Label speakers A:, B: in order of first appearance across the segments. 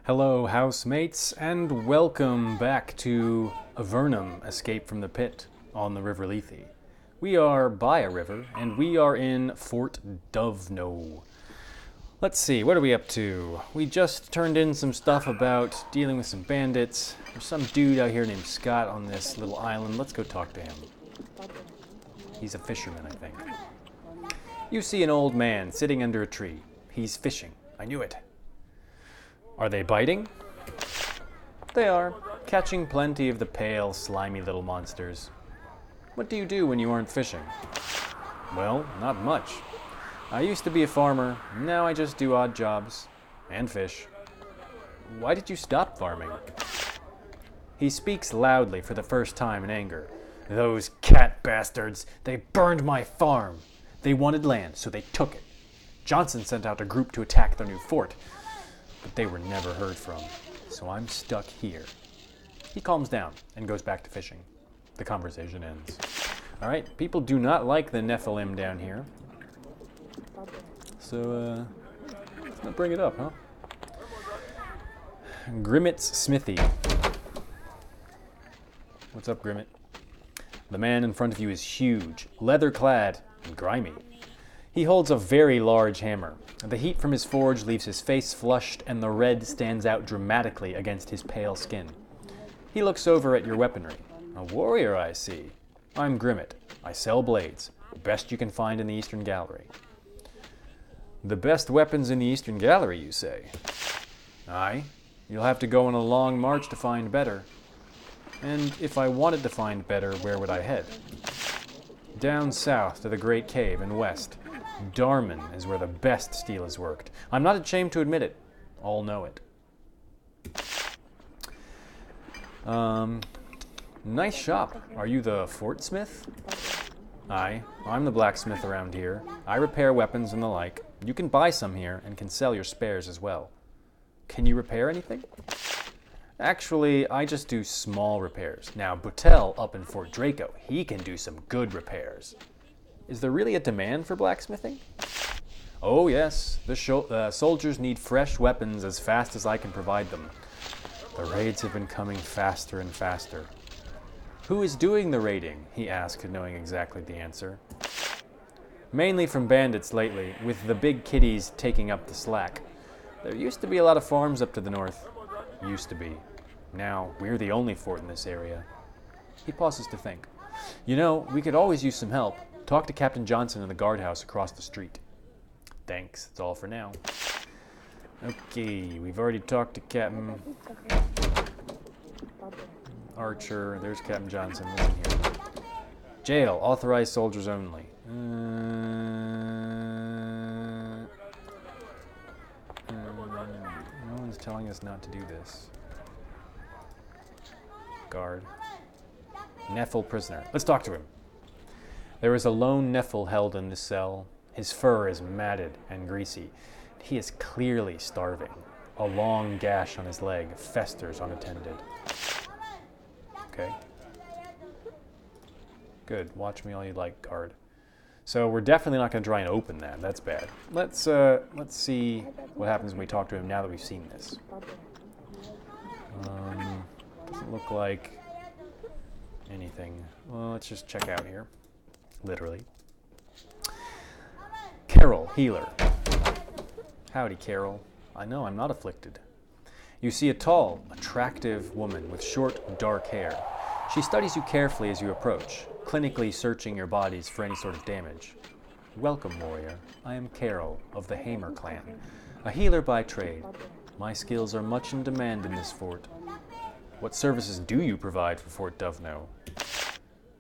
A: Hello, housemates, and welcome back to Avernum, Escape from the Pit, on the River Lethe. We are by a river, and we are in Fort Dovno. Let's see, what are we up to? We just turned in some stuff about dealing with some bandits. There's some dude out here named Scott on this little island. Let's go talk to him. He's a fisherman, I think. You see an old man sitting under a tree. He's fishing. I knew it. Are they biting? They are, catching plenty of the pale, slimy little monsters. What do you do when you aren't fishing? Well, not much. I used to be a farmer, now I just do odd jobs. And fish. Why did you stop farming? He speaks loudly for the first time in anger. Those cat bastards, they burned my farm. They wanted land, so they took it. Johnson sent out a group to attack their new fort. But they were never heard from, so I'm stuck here. He calms down and goes back to fishing. The conversation ends. Alright, people do not like the Nephilim down here. So, let's not bring it up, huh? Grimmit's Smithy. What's up, Grimmitt? The man in front of you is huge, leather-clad, and grimy. He holds a very large hammer. The heat from his forge leaves his face flushed, and the red stands out dramatically against his pale skin. He looks over at your weaponry. A warrior, I see. I'm Grimmitt. I sell blades. Best you can find in the Eastern Gallery. The best weapons in the Eastern Gallery, you say? Aye. You'll have to go on a long march to find better. And if I wanted to find better, where would I head? Down south to the Great Cave and west. Darman is where the best steel is worked. I'm not ashamed to admit it. All know it. Nice shop. Are you the fort smith? Aye, I'm the blacksmith around here. I repair weapons and the like. You can buy some here and can sell your spares as well. Can you repair anything? Actually, I just do small repairs. Now, Butel up in Fort Draco, he can do some good repairs. Is there really a demand for blacksmithing? Oh yes, the soldiers need fresh weapons as fast as I can provide them. The raids have been coming faster and faster. Who is doing the raiding? He asked, knowing exactly the answer. Mainly from bandits lately, with the big kiddies taking up the slack. There used to be a lot of farms up to the north. Used to be. Now, we're the only fort in this area. He pauses to think. You know, we could always use some help. Talk to Captain Johnson in the guardhouse across the street. Thanks, that's all for now. Okay, we've already talked to Captain Archer. There's Captain Johnson. Listen here. Jail, authorized soldiers only. No one's telling us not to do this. Guard. Nephil prisoner. Let's talk to him. There is a lone Nephil held in this cell. His fur is matted and greasy. He is clearly starving. A long gash on his leg festers unattended. Okay. Good. Watch me all you like, guard. So we're definitely not going to try and open that. That's bad. Let's see what happens when we talk to him now that we've seen this. Doesn't look like anything. Well, let's just check out here. Literally. Carol, healer. Howdy, Carol. I know I'm not afflicted. You see a tall, attractive woman with short, dark hair. She studies you carefully as you approach, clinically searching your bodies for any sort of damage. Welcome, warrior. I am Carol of the Hamer clan, a healer by trade. My skills are much in demand in this fort. What services do you provide for Fort Dovno?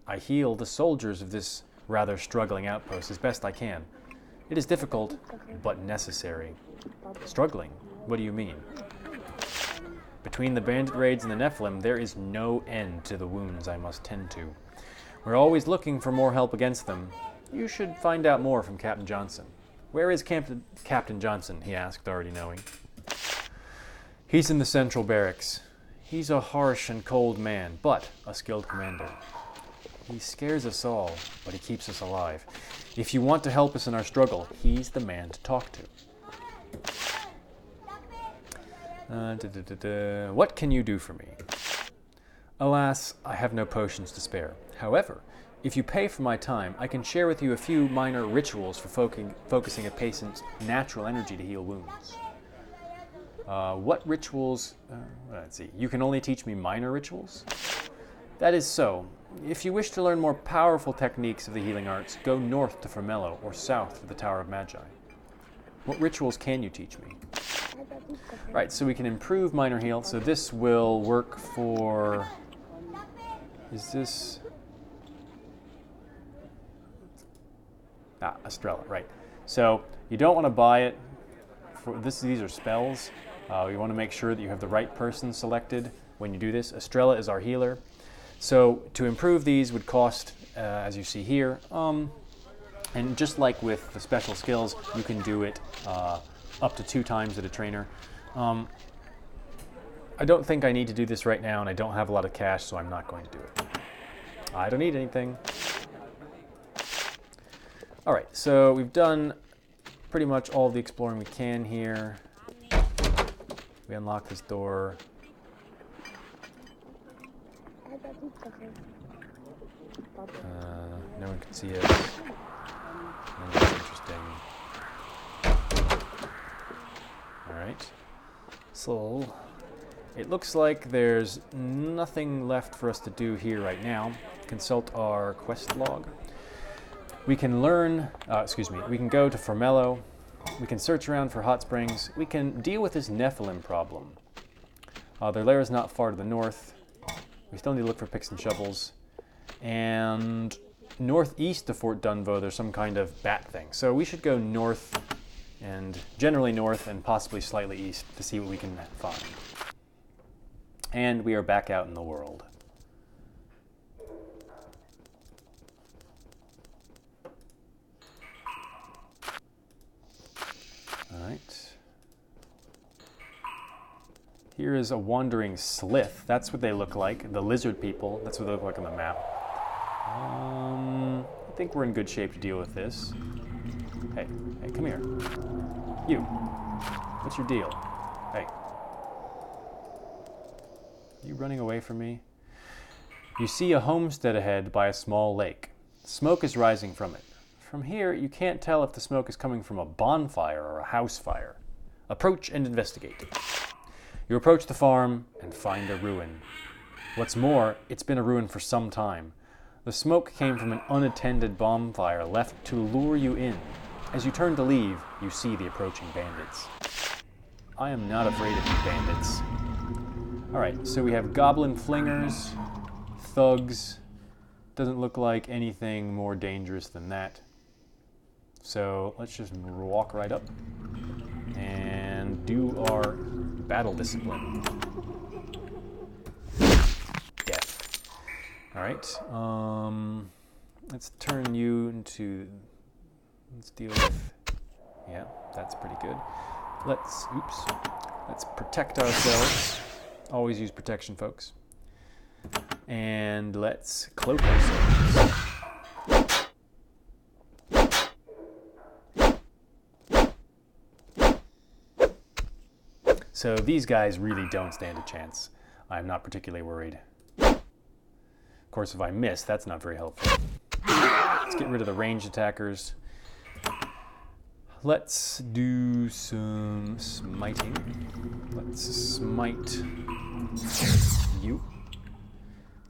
A: I heal the soldiers of this rather struggling outpost as best I can. It is difficult, but necessary. Struggling? What do you mean? Between the bandit raids and the Nephilim, there is no end to the wounds I must tend to. We're always looking for more help against them. You should find out more from Captain Johnson. Where is Captain Johnson? He asked, already knowing. He's in the central barracks. He's a harsh and cold man, but a skilled commander. He scares us all, but he keeps us alive. If you want to help us in our struggle, he's the man to talk to. What can you do for me? Alas, I have no potions to spare. However, if you pay for my time, I can share with you a few minor rituals for focusing a patient's natural energy to heal wounds. What rituals? Let's see. You can only teach me minor rituals? That is so. If you wish to learn more powerful techniques of the healing arts, go north to Formello or south to the Tower of Magi. What rituals can you teach me? Right, so we can improve minor heal. So this will work for... Is this... Estrella, right. So you don't want to buy it. These are spells. You want to make sure that you have the right person selected when you do this. Estrella is our healer. So to improve these would cost, as you see here, and just like with the special skills, you can do it up to 2 times at a trainer. I don't think I need to do this right now, and I don't have a lot of cash, so I'm not going to do it. I don't need anything. All right, so we've done pretty much all the exploring we can here. We unlock this door. No one can see us. That's interesting. All right. So it looks like there's nothing left for us to do here right now. Consult our quest log. We can learn, we can go to Formello. We can search around for hot springs. We can deal with this Nephilim problem. Their lair is not far to the north. We still need to look for picks and shovels. And northeast of Fort Dunvo, there's some kind of bat thing. So we should go north, and generally north, and possibly slightly east to see what we can find. And we are back out in the world. All right. Here is a wandering slith. That's what they look like. The lizard people. That's what they look like on the map. I think we're in good shape to deal with this. Hey, come here. You. What's your deal? Hey. You running away from me? You see a homestead ahead by a small lake. Smoke is rising from it. From here, you can't tell if the smoke is coming from a bonfire or a house fire. Approach and investigate. You approach the farm and find a ruin. What's more, it's been a ruin for some time. The smoke came from an unattended bonfire left to lure you in. As you turn to leave, you see the approaching bandits. I am not afraid of you bandits. Alright, so we have Goblin Flingers, thugs. Doesn't look like anything more dangerous than that. So let's just walk right up and do our battle discipline. Death. All right. Let's turn you into. Let's deal with. Yeah, that's pretty good. Let's protect ourselves. Always use protection, folks. And let's cloak ourselves. So these guys really don't stand a chance. I'm not particularly worried. Of course, if I miss, that's not very helpful. Let's get rid of the ranged attackers. Let's do some smiting. Let's smite you.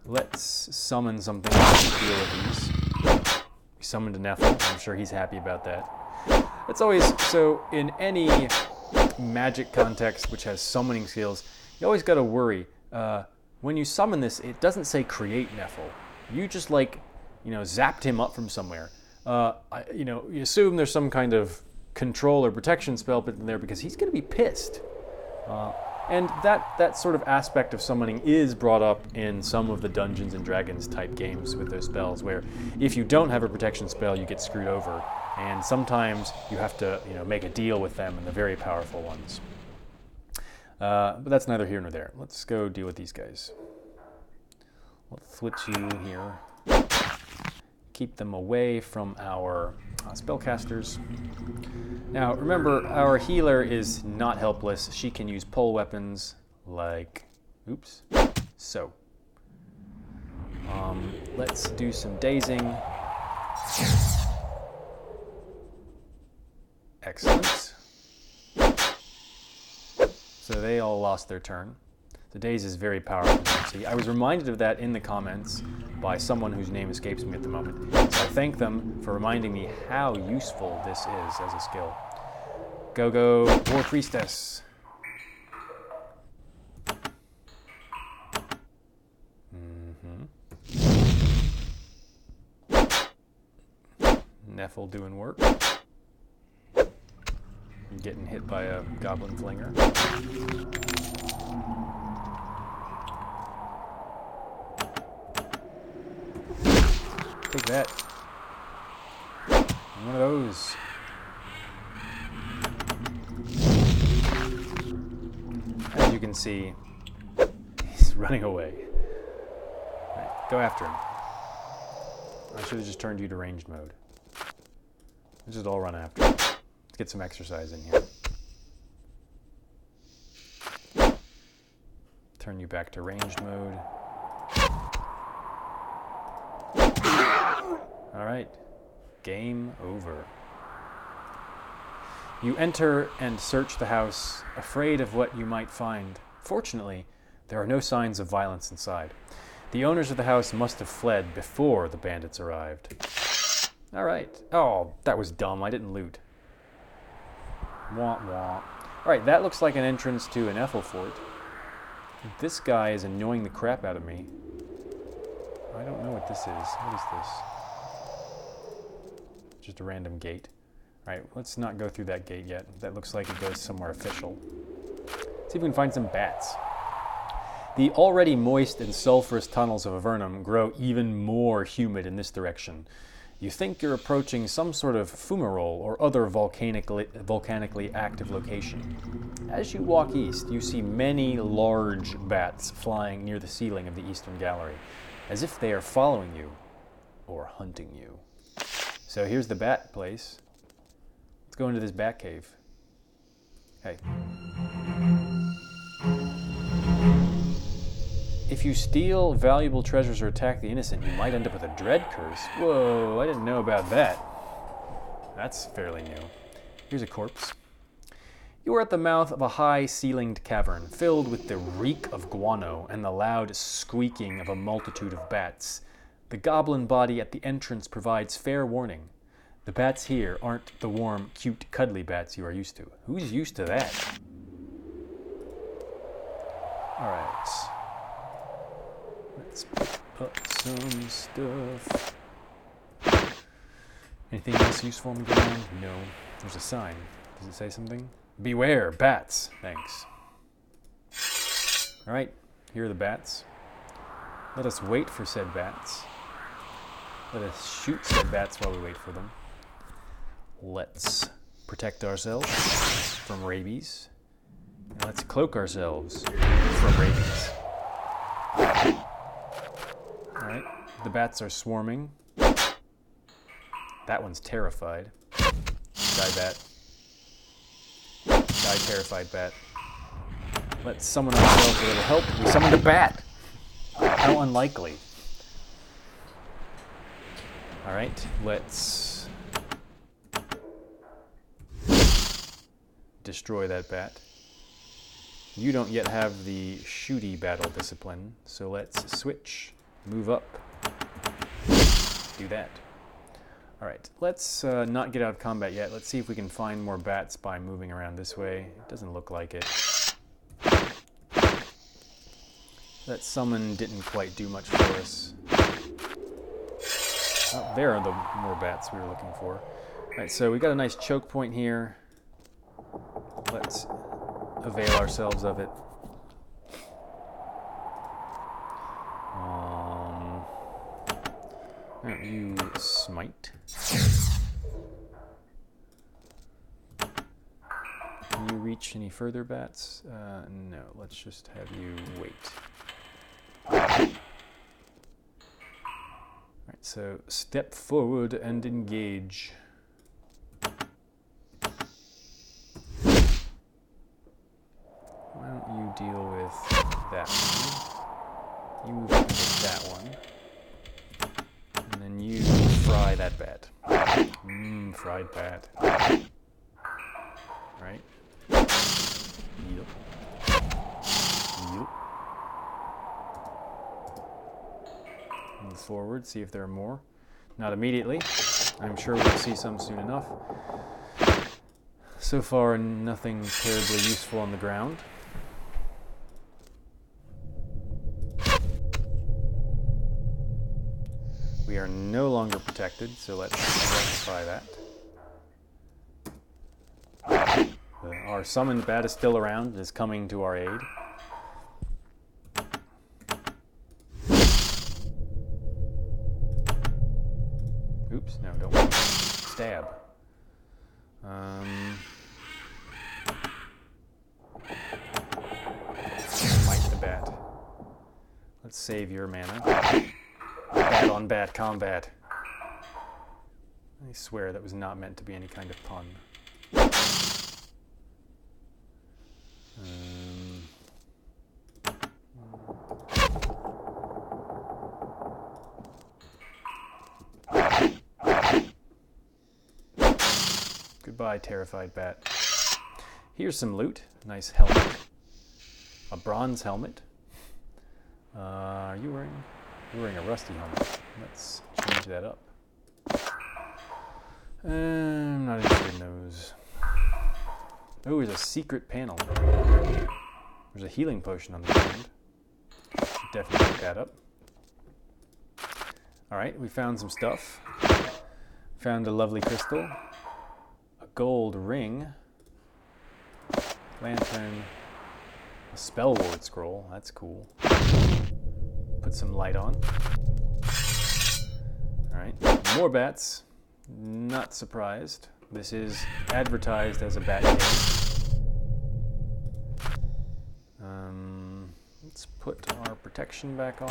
A: Let's summon something to deal with these. We summoned a Nephilim. I'm sure he's happy about that. It's always, so in any magic context which has summoning skills, you always got to worry. When you summon this, it doesn't say create Nephil. You just zapped him up from somewhere. You assume there's some kind of control or protection spell in there because he's going to be pissed. And that sort of aspect of summoning is brought up in some of the Dungeons and Dragons type games with those spells, where if you don't have a protection spell, you get screwed over. And sometimes you have to, make a deal with them and the very powerful ones. But that's neither here nor there. Let's go deal with these guys. Let's switch you here. Keep them away from our Spellcasters. Now, remember, our healer is not helpless. She can use pole weapons like, oops, so. Let's do some dazing. Excellent. So they all lost their turn. The daze is very powerful. See, I was reminded of that in the comments by someone whose name escapes me at the moment. So I thank them for reminding me how useful this is as a skill. Go, War Priestess. Nephil doing work. Getting hit by a Goblin Flinger. Take that. One of those. As you can see, he's running away. All right, go after him. I should have just turned you to ranged mode. Let's just all run after him. Let's get some exercise in here. Turn you back to ranged mode. All right, game over. You enter and search the house, afraid of what you might find. Fortunately, there are no signs of violence inside. The owners of the house must have fled before the bandits arrived. All right. Oh, that was dumb. I didn't loot. Wah, wah. All right, that looks like an entrance to an Ethel fort. This guy is annoying the crap out of me. I don't know what this is. What is this? Just a random gate. All right, let's not go through that gate yet. That looks like it goes somewhere official. See if we can find some bats. The already moist and sulfurous tunnels of Avernum grow even more humid in this direction. You think you're approaching some sort of fumarole or other volcanically active location. As you walk east, you see many large bats flying near the ceiling of the eastern gallery, as if they are following you or hunting you. So here's the bat place. Let's go into this bat cave. Hey. If you steal valuable treasures or attack the innocent, you might end up with a dread curse. Whoa, I didn't know about that. That's fairly new. Here's a corpse. You are at the mouth of a high-ceilinged cavern, filled with the reek of guano and the loud squeaking of a multitude of bats. The goblin body at the entrance provides fair warning. The bats here aren't the warm, cute, cuddly bats you are used to. Who's used to that? All right. Let's put some stuff. Anything else useful on the ground? No. There's a sign. Does it say something? Beware, bats. Thanks. All right, here are the bats. Let us wait for said bats. Let us shoot said bats while we wait for them. Let's protect ourselves from rabies. And let's cloak ourselves from rabies. All right, the bats are swarming. That one's terrified. Die, bat. Die, terrified bat. Let's summon ourselves a little help. We summoned a bat. How unlikely. All right, let's destroy that bat. You don't yet have the shooty battle discipline, so let's switch, move up, do that. All right, let's not get out of combat yet. Let's see if we can find more bats by moving around this way. It doesn't look like it. That summon didn't quite do much for us. Oh, there are the more bats we were looking for. All right, so we got a nice choke point here. Let's avail ourselves of it. You smite. Can you reach any further, bats? No, let's just have you wait. Alright, so step forward and engage. You deal with that one. You move up with that one. And then you fry that bat. Fried bat. Right? Yep. Yep. Move forward, see if there are more. Not immediately. I'm sure we'll see some soon enough. So far, nothing terribly useful on the ground. We are no longer protected, so let's rectify that. Our summoned bat is still around and is coming to our aid. Oops, no, don't stab. Smite the bat. Let's save your mana. Bat on bat combat. I swear that was not meant to be any kind of pun. Goodbye, terrified bat. Here's some loot. Nice helmet. A bronze helmet. Are you wearing? You're wearing a rusty helmet. Let's change that up. I'm not interested in those. Oh, there's a secret panel. There's a healing potion on the ground. Should definitely pick that up. Alright, we found some stuff. Found a lovely crystal. A gold ring. Lantern. A spell ward scroll. That's cool. Put some light on. Alright, more bats. Not surprised. This is advertised as a bat cave. Let's put our protection back on.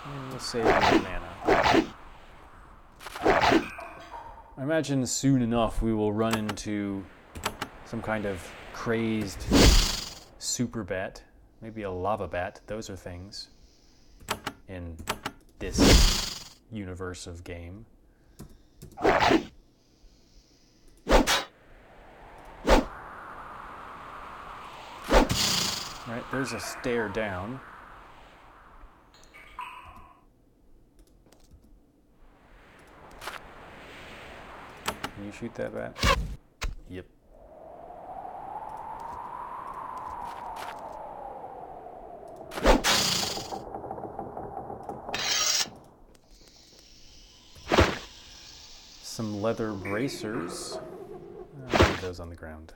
A: And we'll save our mana. I imagine soon enough we will run into some kind of crazed super bat. Maybe a lava bat. Those are things in this universe of game. Right, there's a stair down. Can you shoot that bat? Yep. Some leather bracers. I'll leave those on the ground.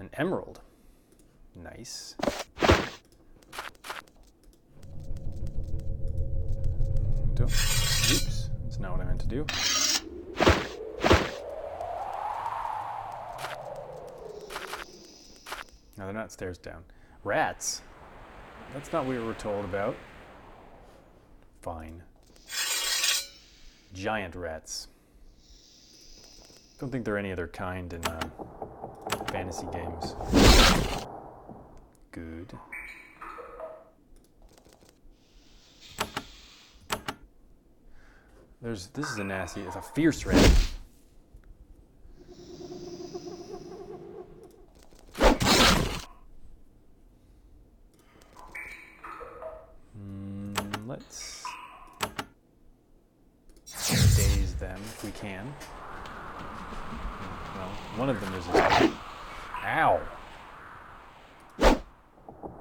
A: An emerald. Nice. Oops, that's not what I meant to do. No, they're not stairs down. Rats? That's not what we were told about. Fine. Giant rats. Don't think there are any other kind in fantasy games. Good. This is a nasty, it's a fierce rat. Let's daze them if we can. Well, one of them is a... Ow!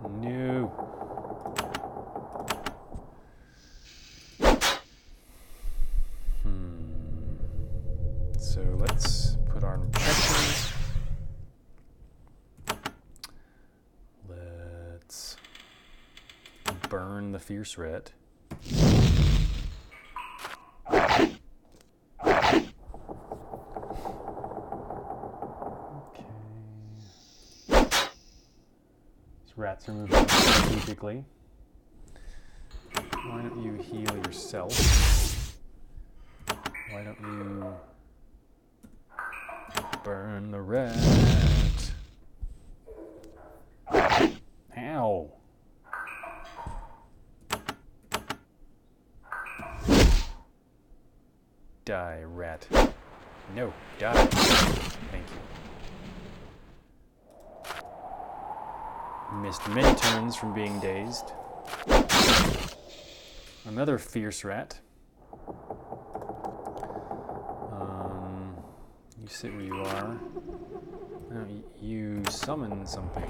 A: No. So let's put our protection. Let's burn the fierce rat. Rats are moving strategically. Why don't you heal yourself? Why don't you Burn the rat. Ow. Die, rat. No, die. Thank you. Missed many turns from being dazed. Another fierce rat. You sit where you are. No, you summon something.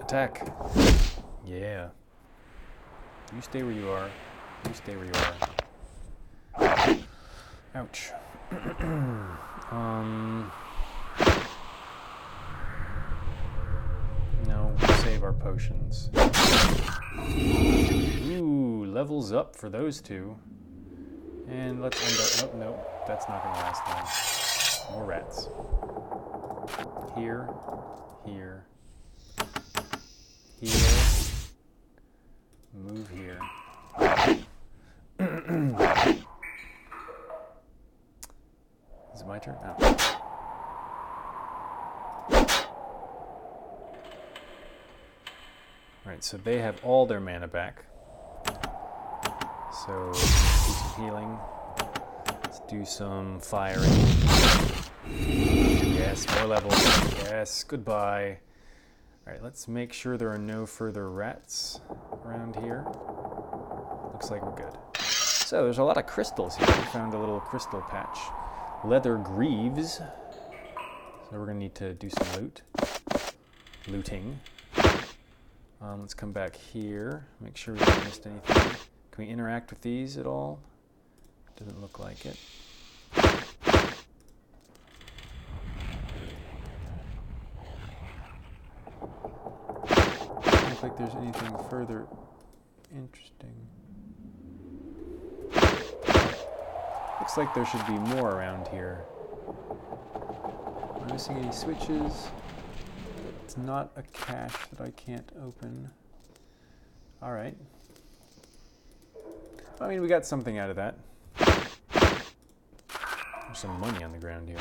A: Attack. Yeah. You stay where you are. You stay where you are. Ouch. No, we'll save our potions. Ooh, levels up for those two. And let's end up... Oh, no, that's not going to last long. More rats. Here, here, here. Move here. Is it my turn? No. Alright, so they have all their mana back. So let's do some healing. Let's do some firing. Yes, more levels. Yes, goodbye. Alright, let's make sure there are no further rats around here. Looks like we're good. So there's a lot of crystals here. We found a little crystal patch. Leather greaves. So we're going to need to do some looting. Let's come back here. Make sure we haven't missed anything. Can we interact with these at all? Doesn't look like it. Doesn't look like there's anything further interesting. Looks like there should be more around here. Am I missing any switches? It's not a cache that I can't open. All right. I mean, we got something out of that. There's some money on the ground here.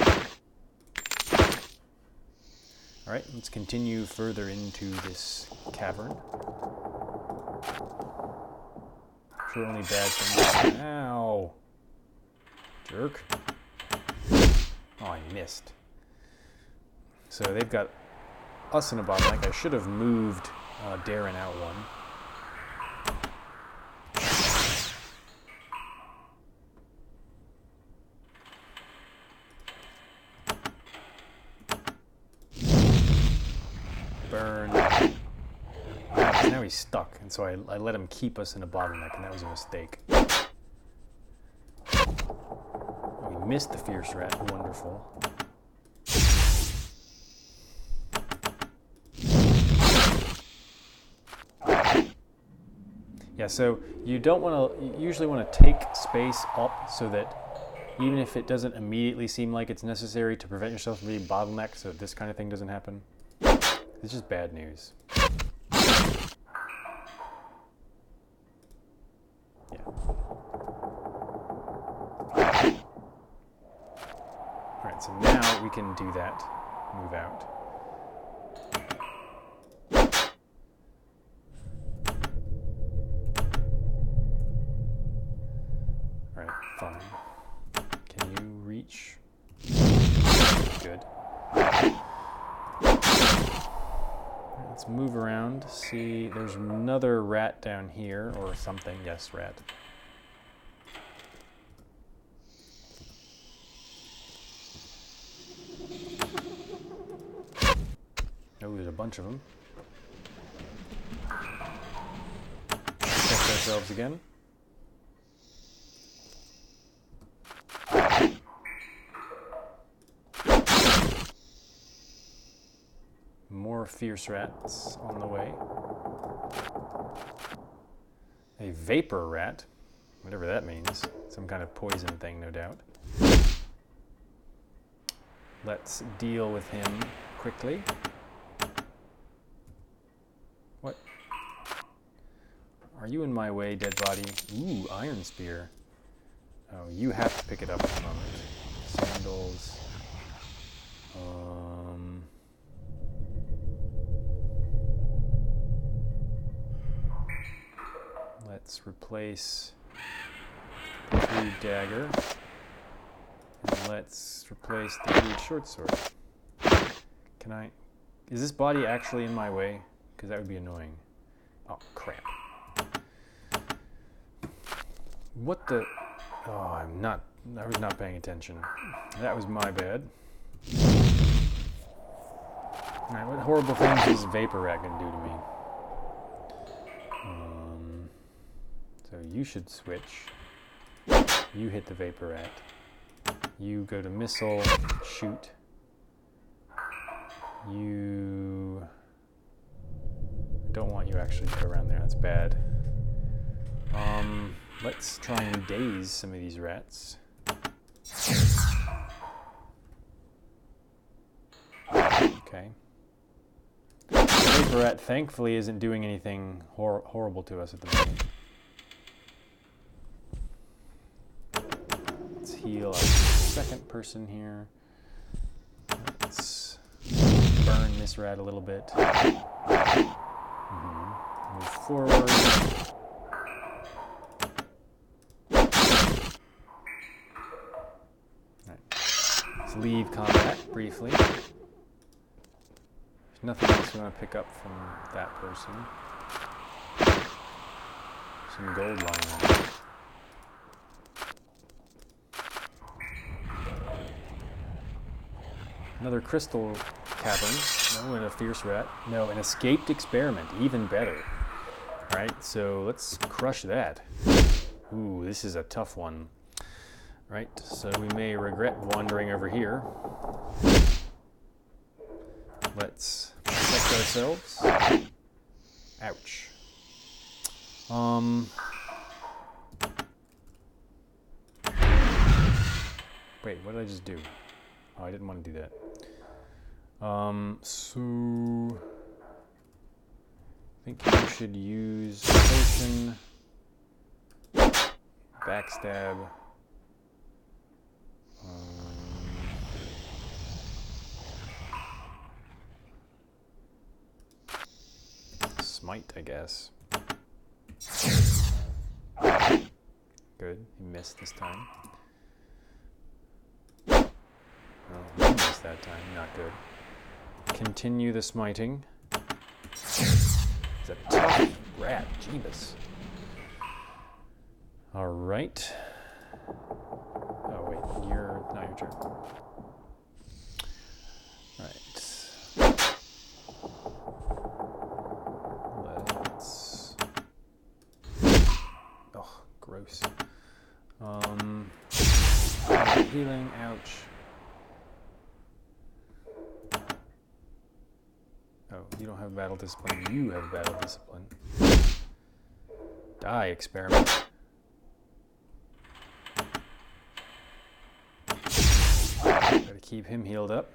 A: All right, let's continue further into this cavern. Sure, only bad things. Ow. Jerk. Oh, I missed. So they've got us in a bottleneck. I should have moved Darren out one. Burn. Now he's stuck, and so I let him keep us in a bottleneck, and that was a mistake. We missed the fierce rat. Wonderful. Yeah, so you don't want to, you usually want to take space up so that even if it doesn't immediately seem like it's necessary to prevent yourself from being bottlenecked so that this kind of thing doesn't happen. It's just bad news. Yeah. Alright, so now we can do that. Move out. Alright, fine. Can you reach? Good. Let's move around, see, there's another rat down here, or something. Yes, rat. Oh, there's a bunch of them. Check ourselves again. More fierce rats on the way. A vapor rat, whatever that means. Some kind of poison thing, no doubt. Let's deal with him quickly. What? Are you in my way, dead body? Ooh, iron spear. Oh, you have to pick it up at the moment. Sandals. Let's replace the crude dagger. And let's replace the crude short sword. Can I... Is this body actually in my way? Because that would be annoying. Oh, crap. What the... Oh, I was not paying attention. That was my bad. Alright, what horrible things is Vapor Rat going to do to me? So you should switch. You hit the Vapor Rat. You go to missile, shoot. You... I don't want you actually to go around there, that's bad. Let's try and daze some of these rats. Okay. The Vapor Rat thankfully isn't doing anything horrible to us at the moment. Let's heal our second person here. Let's burn this rat a little bit. Move forward. Right. Let's leave combat briefly. There's nothing else we want to pick up from that person. Some gold lying there. Another crystal cavern. No, and a fierce rat. No, an escaped experiment. Even better. Alright, so let's crush that. Ooh, this is a tough one. Right, so we may regret wandering over here. Let's protect ourselves. Ouch. Wait, what did I just do? Oh, I didn't want to do that. So I think you should use potion, backstab, smite, I guess. Good, he missed this time. Oh, he missed that time, not good. Continue the smiting. It's a tough rat, Jeebus. Alright. Oh wait, now your turn. Right. Let's... Oh, gross. Healing, ouch. Oh, you don't have battle discipline. You have battle discipline. Die, experiment. Gotta keep him healed up.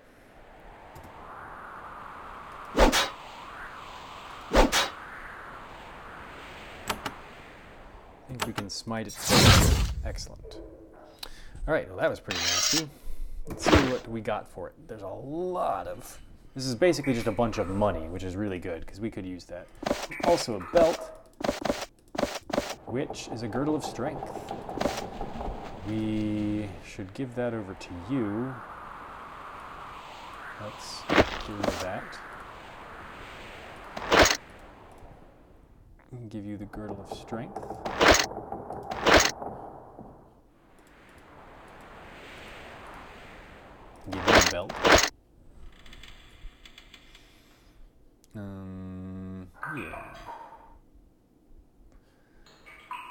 A: I think we can smite it. Excellent. Alright, well that was pretty nasty. Let's see what we got for it. There's a lot of... This is basically just a bunch of money, which is really good, because we could use that. Also a belt, which is a girdle of strength. We should give that over to you. Let's do that. We can give you the girdle of strength. Give you a belt. Yeah.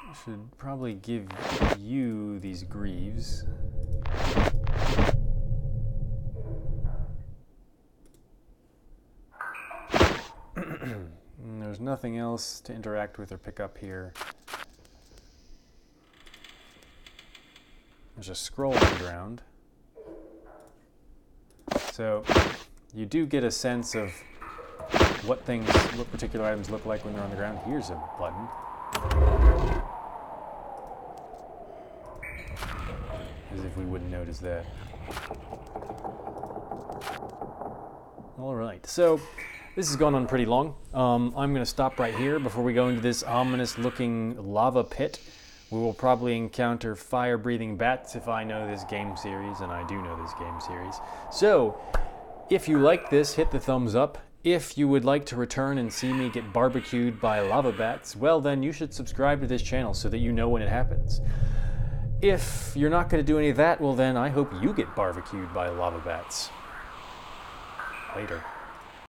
A: I should probably give you these greaves. There's nothing else to interact with or pick up here. There's a scroll on the ground. So you do get a sense of what particular items look like when they're on the ground. Here's a button. As if we wouldn't notice that. Alright, so this has gone on pretty long. I'm going to stop right here before we go into this ominous-looking lava pit. We will probably encounter fire-breathing bats if I know this game series, and I do know this game series. So, if you like this, hit the thumbs up. If you would like to return and see me get barbecued by lava bats, well then you should subscribe to this channel so that you know when it happens. If you're not going to do any of that, well then I hope you get barbecued by lava bats. Later.